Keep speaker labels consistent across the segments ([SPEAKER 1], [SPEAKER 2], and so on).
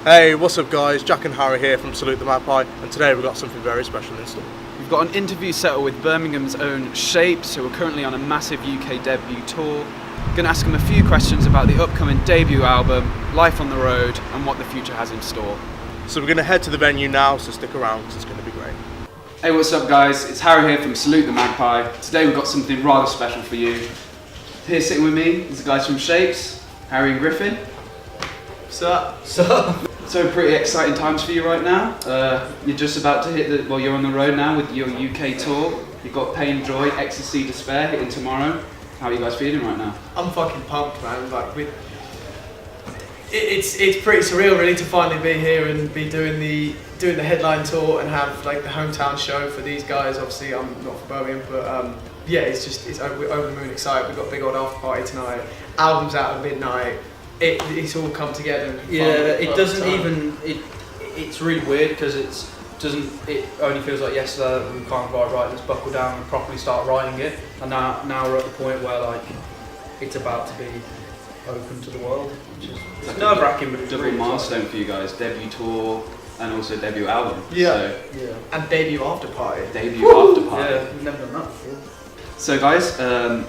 [SPEAKER 1] Hey, what's up guys? Jack and Harry here from Salute the Magpie, and today we've got something very special in store.
[SPEAKER 2] We've got an interview settled with Birmingham's own SHVPES, who are currently on a massive UK debut tour. Going to ask them a few questions about the upcoming debut album, life on the road, and what the future has in store.
[SPEAKER 1] So we're going to head to the venue now, so stick around because it's going to be great.
[SPEAKER 2] Hey, what's up guys? It's Harry here from Salute the Magpie. Today we've got something rather special for you. Here sitting with me is the guys from SHVPES, Harry and Griffin.
[SPEAKER 3] What's up?
[SPEAKER 2] So pretty exciting times for you right now. You're just about to hit you're on the road now with your UK tour. You've got Pain, Joy, Ecstasy, Despair hitting tomorrow. How are you guys feeling right now?
[SPEAKER 3] I'm fucking pumped, man. It's pretty surreal, really, to finally be here and be doing the headline tour and have like the hometown show for these guys. Obviously, I'm not from Birmingham, but yeah, we're over the moon excited. We've got a big old after party tonight. Album's out at midnight. It's all come together.
[SPEAKER 4] Yeah, it doesn't even. It's really weird because it only feels like yesterday that we can't write. Right, let's buckle down and properly start writing it. And now we're at the point where like it's about to be open to the world, which is it's nerve-wracking, but it's
[SPEAKER 2] double
[SPEAKER 4] really
[SPEAKER 2] milestone
[SPEAKER 4] exciting.
[SPEAKER 2] for you guys. Debut tour and also debut album.
[SPEAKER 3] Yeah.
[SPEAKER 4] Yeah.
[SPEAKER 3] And debut after party.
[SPEAKER 2] Debut after party.
[SPEAKER 4] Yeah, we've never done that before.
[SPEAKER 2] So guys, the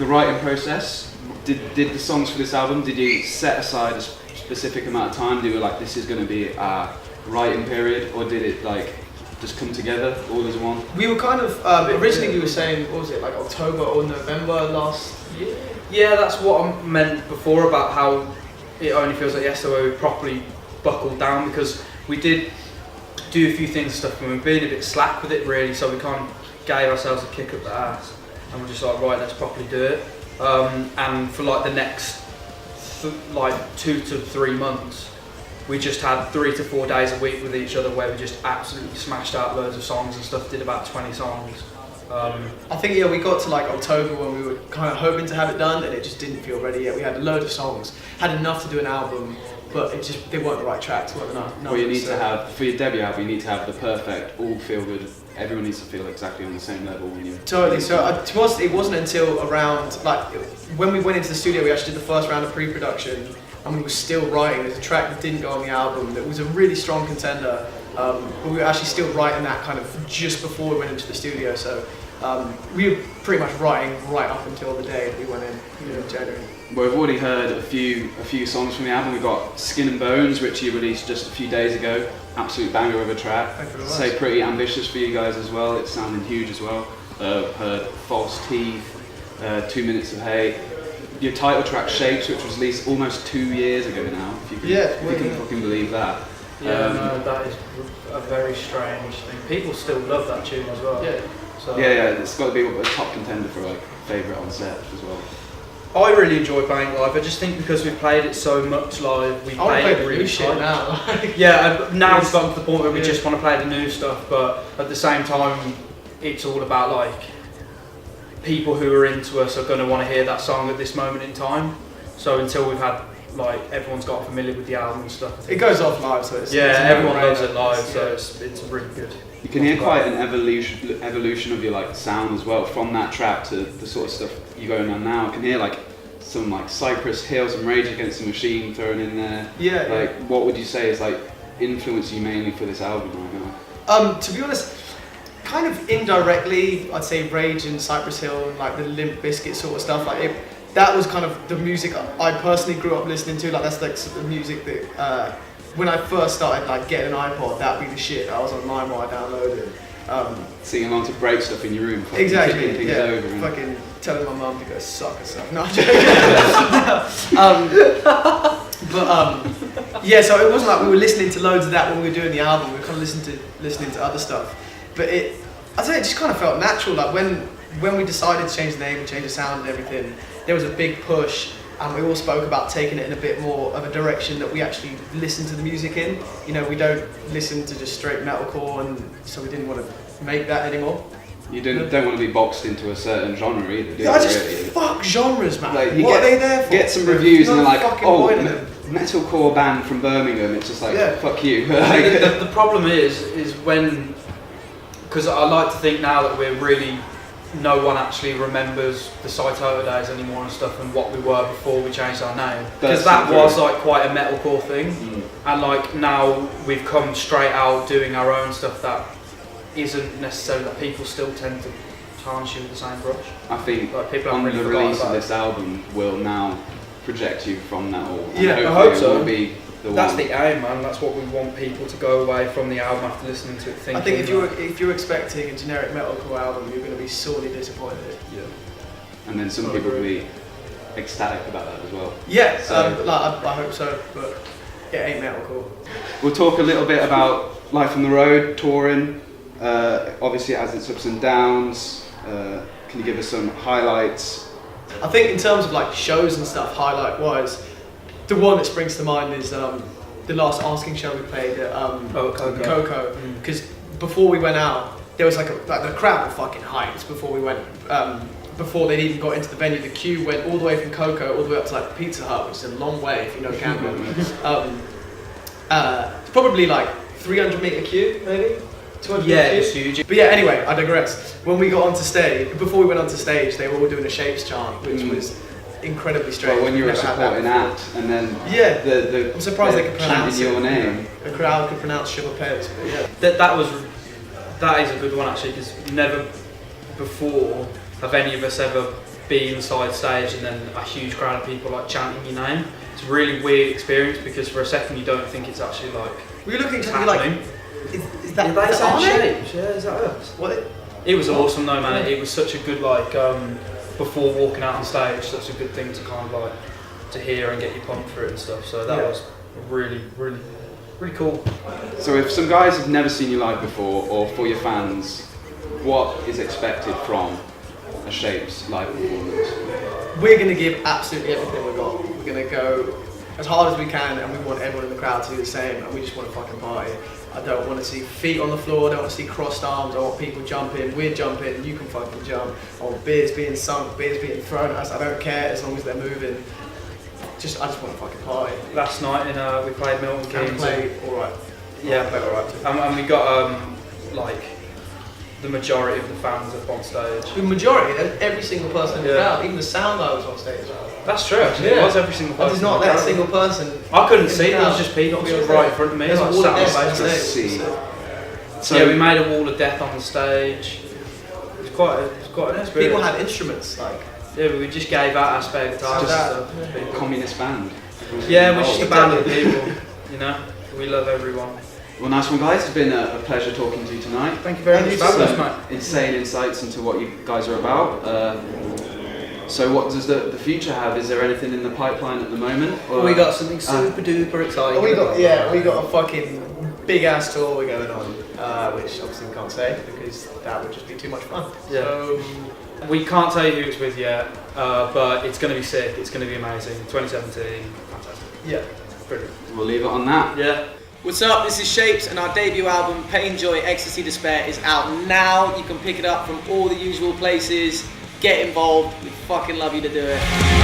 [SPEAKER 2] writing process. Did the songs for this album, did you set aside a specific amount of time? Did you like, this is going to be our writing period, or did it like just come together all as one?
[SPEAKER 3] We were kind of originally we were saying, what was it, like October or November last year?
[SPEAKER 4] Yeah, that's what I meant before about how it only feels like yesterday we properly buckled down, because we did do a few things and stuff and we've been a bit slack with it really, so we kind of gave ourselves a kick up the ass and we're just like, right, let's properly do it. And for like the next 2 to 3 months, we just had 3 to 4 days a week with each other where we just absolutely smashed out loads of songs and stuff, did about 20 songs.
[SPEAKER 3] I think we got to like October when we were kind of hoping to have it done and it just didn't feel ready yet. We had a load of songs, had enough to do an album, but they weren't the right tracks, weren't enough.
[SPEAKER 2] Well, you need to have, for your debut album, you need to have the perfect, all feel good, everyone needs to feel exactly on the same level when you...
[SPEAKER 3] Totally, so to be honest, it wasn't until around, like, when we went into the studio, we actually did the first round of pre-production and we were still writing. There's a track that didn't go on the album that was a really strong contender, but we were actually still writing that kind of just before we went into the studio, so we were pretty much writing right up until the day that we went in January.
[SPEAKER 2] Well, we've already heard a few songs from the album. We've got Skin and Bones, which you released just a few days ago. Absolute banger of a track. Say pretty ambitious for you guys as well. It's sounding huge as well. Heard False Teeth, 2 Minutes of Hate. Your title track Shapes, which was released almost 2 years ago now. If you can fucking believe that.
[SPEAKER 4] Yeah, no, that is a very strange thing. People still love that tune as well.
[SPEAKER 3] Yeah.
[SPEAKER 4] So,
[SPEAKER 2] Yeah, it's got to be a top contender for like favourite on set as well.
[SPEAKER 4] I really enjoy playing live. I just think because we've played it so much live, we play it really
[SPEAKER 3] shit now.
[SPEAKER 4] Yeah, now it's gotten to the point where we just want to play the new stuff, but at the same time, it's all about like people who are into us are going to want to hear that song at this moment in time. So until we've had like everyone's got familiar with the album and stuff,
[SPEAKER 3] It goes off live, so it's
[SPEAKER 4] everyone loves it live, so it's really good.
[SPEAKER 2] You can hear quite an evolution of your like sound as well from that track to the sort of stuff you're going on now. I can hear like some like Cypress Hills and Rage Against the Machine thrown in there.
[SPEAKER 3] Yeah.
[SPEAKER 2] Like, what would you say is like influenced you mainly for this album right now?
[SPEAKER 3] To be honest, kind of indirectly, I'd say Rage and Cypress Hill and like the Limp Bizkit sort of stuff. Like that was kind of the music I personally grew up listening to. Like that's like the music that when I first started like getting an iPod, that'd be the shit. I was on LimeWire downloading.
[SPEAKER 2] Singing along to break stuff in your room.
[SPEAKER 3] Exactly.
[SPEAKER 2] Things
[SPEAKER 3] Yeah.
[SPEAKER 2] over and...
[SPEAKER 3] Fucking telling my mum to go suck herself. No, I'm joking. Yeah. So it wasn't like we were listening to loads of that when we were doing the album. We were kind of listening to other stuff. But I'd say it just kind of felt natural. Like when we decided to change the name and change the sound and everything, there was a big push. And we all spoke about taking it in a bit more of a direction that we actually listen to the music in. You know, we don't listen to just straight metalcore, and so we didn't want to make that anymore.
[SPEAKER 2] You don't want to be boxed into a certain genre either, do you?
[SPEAKER 3] I just
[SPEAKER 2] really?
[SPEAKER 3] fuck genres, man.
[SPEAKER 2] Like,
[SPEAKER 3] What are they there for?
[SPEAKER 2] Get some reviews and they're like, oh,
[SPEAKER 3] point in it.
[SPEAKER 2] metalcore band from Birmingham. It's just like, fuck you.
[SPEAKER 4] The problem is when, because I like to think now that we're really no one actually remembers the Saitoto days anymore and stuff, and what we were before we changed our name, because that was like quite a metalcore thing, and like now we've come straight out doing our own stuff that isn't necessarily, that people still tend to tarnish you with the same brush.
[SPEAKER 2] I think
[SPEAKER 4] like people
[SPEAKER 2] on
[SPEAKER 4] really
[SPEAKER 2] the release of this album will now project you from that all.
[SPEAKER 4] Yeah,
[SPEAKER 2] and
[SPEAKER 4] I hope
[SPEAKER 2] it
[SPEAKER 4] so.
[SPEAKER 2] will be
[SPEAKER 4] That's the aim, man. That's what we want people to go away from the album after listening to it thinking.
[SPEAKER 3] I think if you're expecting a generic metalcore album, you're going to be sorely disappointed.
[SPEAKER 2] Yeah. And then some people will be ecstatic about that as well.
[SPEAKER 3] Yeah,
[SPEAKER 2] So,
[SPEAKER 3] I hope so, but it ain't metalcore.
[SPEAKER 2] we'll talk a little bit about life on the road, touring. Obviously, it has its ups and downs. Can you give us some highlights?
[SPEAKER 3] I think in terms of like shows and stuff, highlight-wise, the one that springs to mind is the last Asking show we played at Coco. Because before we went out, there was like the crowd were fucking hyped before we went. Before they'd even got into the venue, the queue went all the way from Coco all the way up to like Pizza Hut, which is a long way if you know Camden. It's probably like 300-meter queue, maybe. 200
[SPEAKER 4] Yeah,
[SPEAKER 3] queue.
[SPEAKER 4] it's huge.
[SPEAKER 3] But yeah, anyway, I digress. When we got onto stage, before we went onto stage, they were all doing a Shapes chant, which was incredibly strange.
[SPEAKER 2] Well, when you're a
[SPEAKER 3] Never had that
[SPEAKER 2] supporting
[SPEAKER 3] before.
[SPEAKER 2] act, and then
[SPEAKER 3] Yeah, I'm surprised they could pronounce
[SPEAKER 2] chanting your
[SPEAKER 3] it.
[SPEAKER 2] name.
[SPEAKER 3] The crowd could pronounce SHVPES, but yeah.
[SPEAKER 4] That is a good one actually, because never before have any of us ever been inside stage and then a huge crowd of people like chanting your name. It's a really weird experience because for a second you don't think it's actually like.
[SPEAKER 3] We were looking at each other
[SPEAKER 4] happening.
[SPEAKER 3] like, is that
[SPEAKER 4] They
[SPEAKER 3] is that our name?
[SPEAKER 4] Shapes? Yeah, is that us?
[SPEAKER 3] What?
[SPEAKER 4] It was awesome though, man. It was such a good like before walking out on stage, such a good thing to kind of like to hear and get you pumped for it and stuff. So that was really cool.
[SPEAKER 2] So if some guys have never seen you live before, or for your fans, what is expected from a Shapes live performance?
[SPEAKER 3] We're going to give absolutely everything we've got. We're going to go as hard as we can, and we want everyone in the crowd to do the same, and we just want to fucking party. I don't want to see feet on the floor, I don't want to see crossed arms, I want people jumping, we're jumping, you can fucking jump. I want beers being sunk, beers being thrown at us, I don't care as long as they're moving. I just want to fucking party.
[SPEAKER 4] Last night we played Milton
[SPEAKER 3] Can
[SPEAKER 4] Keynes.
[SPEAKER 3] play alright.
[SPEAKER 4] Yeah, played alright too. And we got like the majority of the fans up on stage.
[SPEAKER 3] The majority, every single person in the
[SPEAKER 4] Yeah.
[SPEAKER 3] crowd, even the sound guy was on stage.
[SPEAKER 4] That's true actually. It was every single
[SPEAKER 3] I
[SPEAKER 4] person.
[SPEAKER 3] just not let a single person.
[SPEAKER 4] I couldn't
[SPEAKER 3] in
[SPEAKER 4] see.
[SPEAKER 3] the
[SPEAKER 4] There was
[SPEAKER 3] crowd
[SPEAKER 4] just people
[SPEAKER 3] not be on
[SPEAKER 4] right in
[SPEAKER 3] stage.
[SPEAKER 4] front of me.
[SPEAKER 3] There's a
[SPEAKER 4] Like,
[SPEAKER 3] wall
[SPEAKER 4] sat
[SPEAKER 3] of
[SPEAKER 4] on
[SPEAKER 3] death
[SPEAKER 4] stage.
[SPEAKER 3] on
[SPEAKER 2] Let's
[SPEAKER 3] stage.
[SPEAKER 2] see.
[SPEAKER 3] So
[SPEAKER 4] Yeah, we made a wall of death on the stage. It was quite an experience.
[SPEAKER 3] people had instruments like.
[SPEAKER 4] Yeah, we just gave out our spare guitars and stuff. to people.
[SPEAKER 2] Communist band.
[SPEAKER 4] Yeah, we're just a band of
[SPEAKER 3] Exactly.
[SPEAKER 4] people. You know, we love everyone.
[SPEAKER 2] Well, nice one, guys. It's been a pleasure talking to you tonight.
[SPEAKER 4] Thank you very much for having us,
[SPEAKER 2] Some
[SPEAKER 4] mate.
[SPEAKER 2] insane insights into what you guys are about. So what does the future have? Is there anything in the pipeline at the moment? Or,
[SPEAKER 4] We got something super duper exciting.
[SPEAKER 3] We got a fucking big ass tour we're going on, which obviously we can't say because that would just be too much fun.
[SPEAKER 4] Yeah.
[SPEAKER 3] So
[SPEAKER 4] We can't tell you who it's with yet, but it's going to be sick. It's going to be amazing. 2017, fantastic.
[SPEAKER 3] yeah.
[SPEAKER 4] Brilliant.
[SPEAKER 2] We'll leave it on that.
[SPEAKER 4] Yeah.
[SPEAKER 5] What's up? This is Shapes, and our debut album, Pain, Joy, Ecstasy, Despair, is out now. You can pick it up from all the usual places. Get involved. We fucking love you to do it.